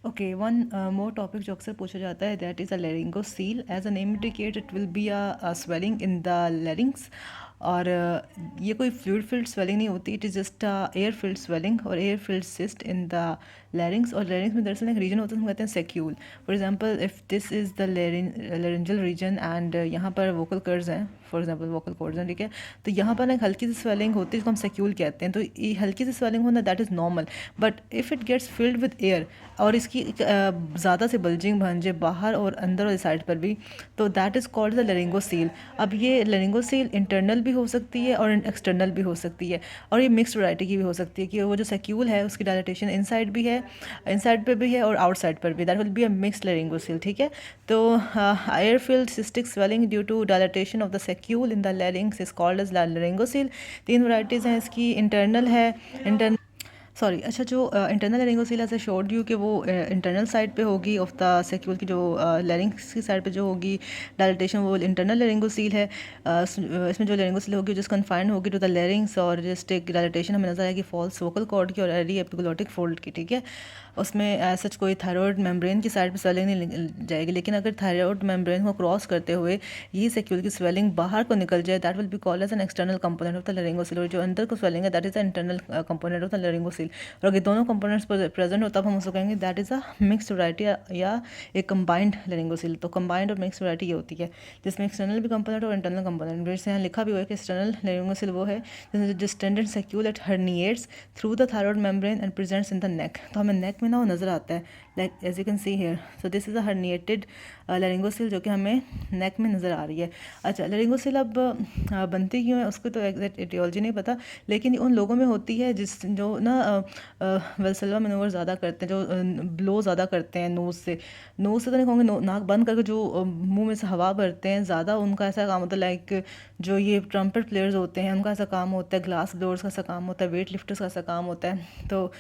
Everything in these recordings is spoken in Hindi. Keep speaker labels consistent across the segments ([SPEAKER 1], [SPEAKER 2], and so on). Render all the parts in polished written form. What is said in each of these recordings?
[SPEAKER 1] ओके, वन मोर टॉपिक जो अक्सर पूछा जाता है, that is a laryngocele. As a name indicate, it will be a swelling in the larynx. और ये कोई फ्लूइड फिल्ड स्वेलिंग नहीं होती, it is just air filled swelling और air filled cyst in the larynx. और लेरिंग्स में दरअसल एक रीजन होता है, हम कहते हैं saccule. For example, if this is the laryngeal region and यहाँ पर वोकल कर्ड्स हैं, फॉर एग्जांपल वोकल कॉर्ड्स हैं, ठीक है, तो यहाँ पर एक हल्की सी स्वेलिंग होती है जिसको हम सेक्यूल कहते हैं। तो ये हल्की सी स्वेलिंग होना, that is normal. But if it gets filled with air और इसकी ज़्यादा से बल्जिंग बन जाए बाहर और अंदर और साइड पर भी, तो दैट इज़ कॉल्ड द लेरिंगोसील। अब ये लेरिंगोसील इंटरनल भी हो सकती है और एक्सटर्नल भी हो सकती है, और ये मिक्स्ड वैरायटी की भी हो सकती है कि वो जो सेक्यूल है उसकी डायलेटेशन इनसाइड भी है, इनसाइड पर भी है और आउटसाइड पर भी, that will be a mixed laryngocele, ठीक है। तो air filled cystic swelling due to dilatation of the saccule in the larynx is called as laryngocele. तीन वैराइटीज़ हैं इसकी, इंटरनल है, इंटरनल सॉरी अच्छा, जो इंटरनल लेरिंगोसील ऐसे शोर्ड यू कि वो इंटरनल साइड पे होगी ऑफ द सेक्यूल की, जो लेरिंग्स की साइड पे जो होगी डायलिटेशन, वो इंटरनल लेरिंगोसील है। इसमें जो लेरिंगोसील होगी जिस कन्फाइंड होगी टू द लेरिंग्स, और जस्ट एक डायलिटेशन हमें नजर आएगी फॉल्स वोकल कॉर्ड की और एरी एपिग्लोटिक फोल्ड की, ठीक है। उसमें सच कोई थायराइड मेम्ब्रेन की साइड पे स्वेलिंग नहीं जाएगी, लेकिन अगर थायराइड मेम्ब्रेन को क्रॉस करते हुए यही सेक्यूल की स्वेलिंग बाहर को निकल जाए, that will be called as an external component of the laryngocele. और जो अंदर को स्वेलिंग है, that is the internal component of the laryngocele. और अगर दोनों कंपोनेंट्स प्रेजेंट हो, तब हम उसको कहेंगे that is a mixed variety या एक कंबाइंड लेरिंगोसील। तो कंबाइंड और मिक्स्ड वैरायटी ये होती है जिसमें एक्सटर्नल भी कंपोनेंट और इंटरनल कंपोनेंट। जैसे यहाँ लिखा भी हुआ है कि एक्सटर्नल लेरिंगोसील वो है distended saccule at herniates through the thyroid membrane and presents in the neck. तो हमें नेक में ना वो नजर आता है, like as you can see here. So this is a herniated laryngocele जो कि हमें नेक में नज़र आ रही है। अच्छा, लेरिंगोसील अब बनती क्यों है उसको तो एग्जैक्ट एटियोलॉजी नहीं पता, लेकिन उन लोगों में होती है जिस जो ना वेल्सेल्वा मनोवर ज़्यादा करते हैं, जो ब्लो ज़्यादा करते हैं नोज़ से तो नहीं कहूँगी, नाक बंद करके जो मुंह में से हवा भरते हैं ज़्यादा, उनका ऐसा काम होता है। लाइक जो ये ट्रम्पेट प्लेयर्स होते हैं उनका ऐसा काम होता है, ग्लास ब्लोअर्स का ऐसा काम होता है, वेट लिफ्टर्स का ऐसा काम होता है। तो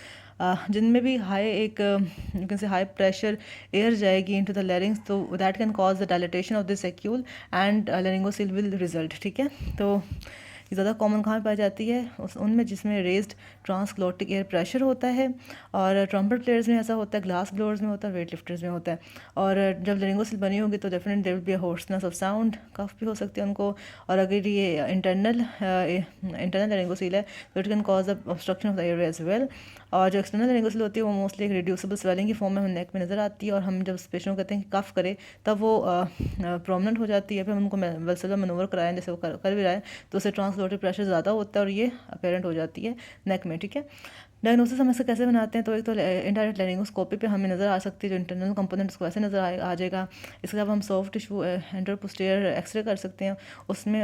[SPEAKER 1] जिनमें भी हाई एक you can say high pressure air जाएगी इनटू द लेरिंग्स, तो that can cause the dilatation of this saccule and laryngocele will result, ठीक है। तो ये ज़्यादा कॉमन कहाँ पाई जाती है, उनमें जिसमें रेज्ड ट्रांसग्लोटिक एयर प्रेशर होता है, और ट्रम्पेट प्लेयर्स में ऐसा होता है, ग्लास ब्लोअर्स में होता है, वेट लिफ्टर्स में होता है। और जब लेरिंगोसील बनी होगी तो definite there will be a hoarseness of sound, cough भी हो सकती है उनको। और अगर ये इंटरनल लेरिंगोसील है तो it can cause the obstruction of the air as well. और जो एक्सटर्नल लेरिंगोसील होती है वो मोस्टली एक रिड्यूसिबल स्वेलिंग की फॉर्म में हमें नेक में नज़र आती है, और हम जब पेशेंट को कहते हैं कि कफ करे तब वो प्रोमिनेंट हो जाती है। फिर हम उनको वेल्सेल्वा मनोवर कराएं जैसे वो कर भी रहा है, तो उससे ट्रांसग्लोटिक प्रेशर ज़्यादा होता है और ये अपेरेंट हो जाती है नेक में, ठीक है। डायग्नोसिस हम इसका कैसे बनाते हैं, तो एक तो इनडायरेक्ट लेरिंगोस्कोपी पे हमें नज़र आ सकती है, जो इंटरनल कंपोनेंट्स को ऐसे नज़र आ जाएगा। इसके अलावा हम सॉफ्ट टिश्यू एंटरपोस्टीरियर एक्सरे कर सकते हैं, उसमें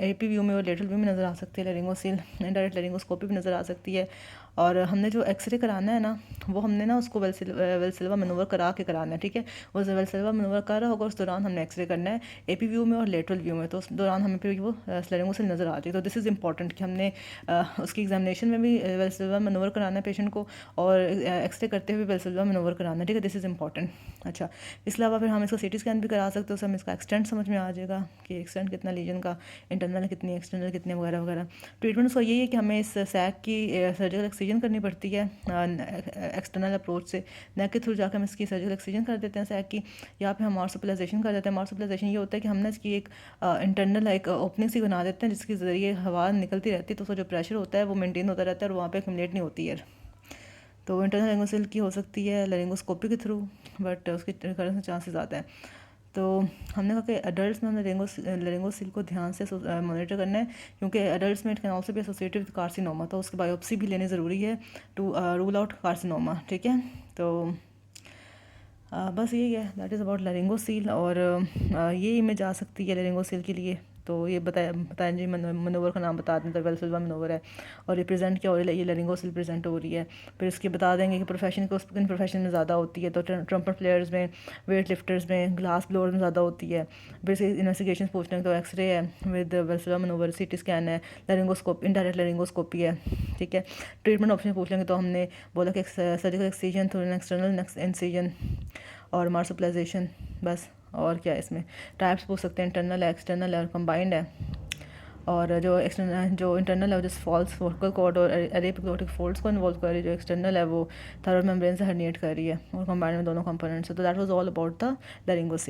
[SPEAKER 1] एपी व्यू में और लेटरल व्यू में नज़र आ सकती है लेरिंगोसील। इनडायरेक्ट लेरिंगोस्कोपी भी नज़र आ सकती है। और हमने जो एक्सरे कराना है ना, वो हमने ना उसको वेल्सेल्वा मनोवर करा के कराना है, ठीक है। वो वेल्सेल्वा मनोवर कर रहा होगा उस दौरान हमने एक्सरे करना है, एपी व्यू में और लेटरल व्यू में, तो उस दौरान हमें फिर वो लेरिंगोसील नज़र आ जाए। तो दिस इज़ इंपॉर्टेंट कि हमने उसकी एग्जामिनेशन में भी वेल्सेल्वा मनोवर कराना है पेशेंट को, और एक्सरे करते हुए वेल्सेल्वा मनोवर कराना है, ठीक है। This is important. अच्छा, इसके अलावा फिर हम इसका सीटी स्कैन भी करा सकते हैं, उससे हमें इसका एक्सटेंट समझ में आ जाएगा कि एक्सटेंट कितना लीजन का, इंटरनल कितनी, एक्सटर्नल कितने, वगैरह वगैरह। ट्रीटमेंट उसका यही है कि हमें इस सैक की सर्जिकल एक्सीजन करनी पड़ती है एक्सटर्नल अप्रोच से, नेक के थ्रू जाकर हम इसकी सर्जिकल एक्सीजन कर देते हैं सैक की, या फिर हम मार्सुपलाइजेशन कर देते हैं। मार्सुपलाइजेशन ये होता है कि हमने इसकी एक इंटरनल एक ओपनिंग सी बना देते हैं जिसके ज़रिए हवा निकलती रहती है, तो उसका जो प्रेशर होता है वो मेंटेन होता रहता है और वहाँ पे एक्यूमुलेट नहीं होती है। तो इंटरनल लेरिंगोसील की हो सकती है लेरिंगोस्कोपी के थ्रू, बट उसके करने के चांसेस ज़्यादा है। तो हमने कहा कि अडल्ट में हमने लेरिंगोसील को ध्यान से मॉनिटर करना है, क्योंकि अडल्ट में इट कैन ऑल्सो भी एसोसिएटेड विद कार्सिनोमा, तो उसकी बायोप्सी भी लेनी ज़रूरी है टू रूल आउट कार्सिनोमा, ठीक है। तो बस यही है, दैट इज़ अबाउट लेरिंगोसील। और ये इमेज आ सकती है लेरिंगोसील के लिए। तो ये बताएं जी, मनोवर का नाम बता दें तो वेल्सेल्वा मनोवर है, और ये प्रेजेंट क्या हो रही है, ये लेरिंगोसील प्रेजेंट हो रही है। फिर इसके बता देंगे कि प्रोफेशन को किन प्रोफेशन में ज़्यादा होती है, तो ट्रम्पेट प्लेयर्स में, वेट लिफ्टर्स में, ग्लास ब्लोअर्स में ज़्यादा होती है। फिर इसके इन्वेस्टिगेशन पूछने हैं तो एक्सरे है विद वेल्सेल्वा मनोवर, सीटी स्कैन है, लेरिंगोस्कोप, इनडायरेक्ट लेरिंगोस्कोपी है, ठीक है। ट्रीटमेंट ऑप्शन पूछ लेंगे तो हमने बोला कि surgical excision through external incision और मार्सुपलाइजेशन, बस। और क्या है इसमें टाइप्स पूछ सकते हैं, इंटरनल है, एक्सटर्नल है और कंबाइंड है। और जो एक्सटर्नल जो इंटरनल है वो जिस फॉल्स वोकल कॉर्ड और एपिग्लोटिक फोल्ड्स को इन्वॉल्व कर रही है, जो एक्सटर्नल है वो थायरॉइड मेम्ब्रेन से हर्निएट कर रही है और कंबाइंड में दोनों कंपोनेंट्स है। तो that was all about the लैरिंगोसेल।